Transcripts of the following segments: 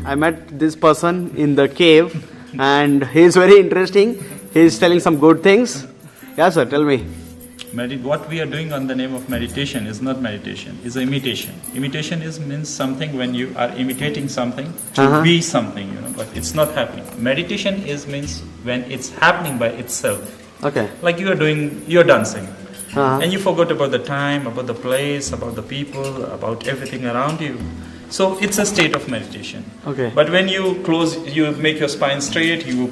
I met this person in the cave and he is very interesting. He is telling some good things. Yeah, sir, tell me. What we are doing on the name of meditation is not meditation, it's imitation. Imitation means something when you are imitating something to be something, but it's not happening. Meditation means when it's happening by itself. Okay. Like you're dancing. And you forgot about the time, about the place, about the people, about everything around you. So it's a state of meditation. Okay. But when you make your spine straight, you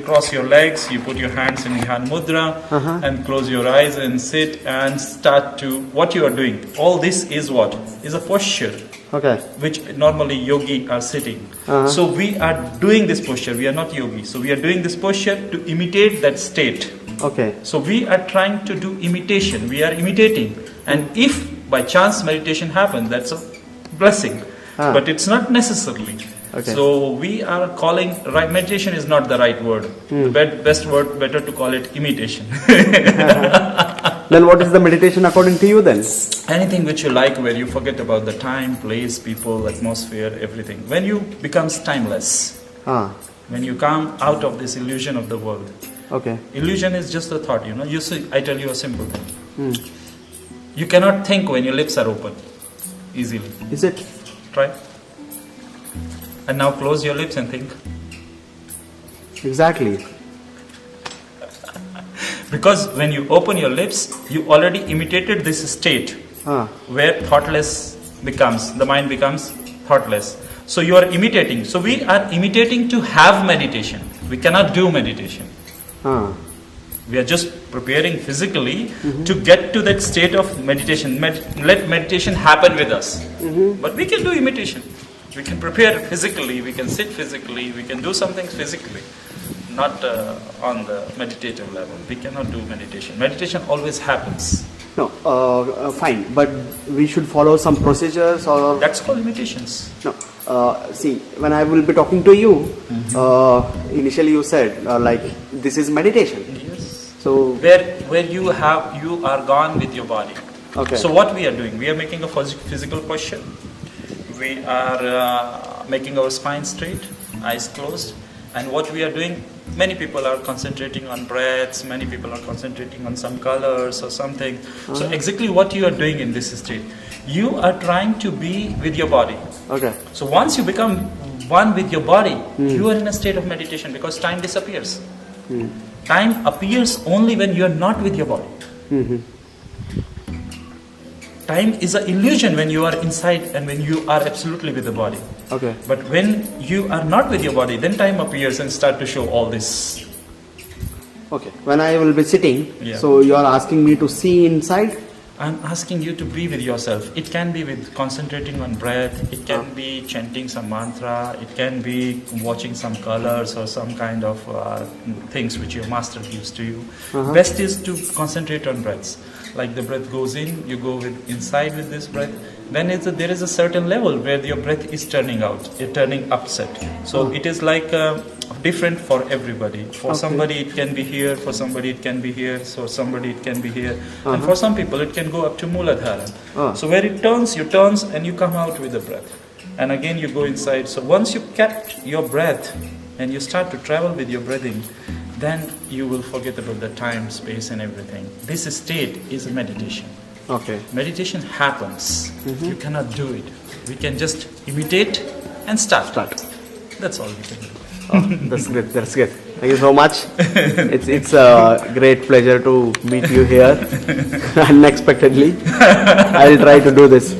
cross your legs, you put your hands in Vihan Mudra, and close your eyes and sit and start to what you are doing. All this is what? Is a posture. Okay. Which normally yogi are sitting. So we are doing this posture. We are not yogi. So we are doing this posture to imitate that state. Okay. So we are trying to do imitation. We are imitating. And if by chance meditation happens, that's a blessing. But it's not necessarily. Okay. So we are calling, meditation is not the right word. The best word, better to call it imitation. Then what is the meditation according to you then? Anything which you like, where you forget about the time, place, people, atmosphere, everything. When you becomes timeless. When you come out of this illusion of the world. Okay. Illusion is just a thought, You see, I tell you a simple thing. You cannot think when your lips are open. Easily. Is it? Try. And now close your lips and think. Exactly. Because when you open your lips, you already imitated this state where thoughtless becomes, the mind becomes thoughtless. So you are imitating. So we are imitating to have meditation. We cannot do meditation. We are just preparing physically to get to that state of meditation. Let meditation happen with us. But we can do imitation. We can prepare physically, we can sit physically, we can do some things physically. Not on the meditative level. We cannot do meditation. Meditation always happens. No, fine. But we should follow some procedures or... That's called imitations. No. See, when I will be talking to you, initially you said like this is meditation. Yes. So where you are gone with your body. Okay. So what we are doing? We are making a physical posture. We are making our spine straight, eyes closed. And what we are doing, many people are concentrating on breaths, many people are concentrating on some colors or something. So exactly what you are doing in this state, you are trying to be with your body. Okay. So once you become one with your body, you are in a state of meditation because time disappears. Time appears only when you are not with your body. Time is an illusion when you are inside and when you are absolutely with the body. Okay. But when you are not with your body, then time appears and start to show all this. Okay. When I will be sitting, so you are asking me to see inside? I'm asking you to be with yourself. It can be with concentrating on breath. It can be chanting some mantra. It can be watching some colors or some kind of things which your master gives to you. Best is to concentrate on breaths. Like the breath goes in, you go inside with this breath. Then there is a certain level where your breath is turning out, turning upset. So it is like different for everybody. For somebody it can be here, for somebody it can be here, so somebody it can be here. And for some people it can go up to Muladhara. So where it turns, you turns and you come out with the breath. And again you go inside. So once you kept your breath and you start to travel with your breathing, then you will forget about the time, space and everything. This state is a meditation. Okay. Meditation happens. You cannot do it. We can just imitate and start. That's all we can do. That's good. That's good. Thank you so much. It's a great pleasure to meet you here unexpectedly. I'll try to do this.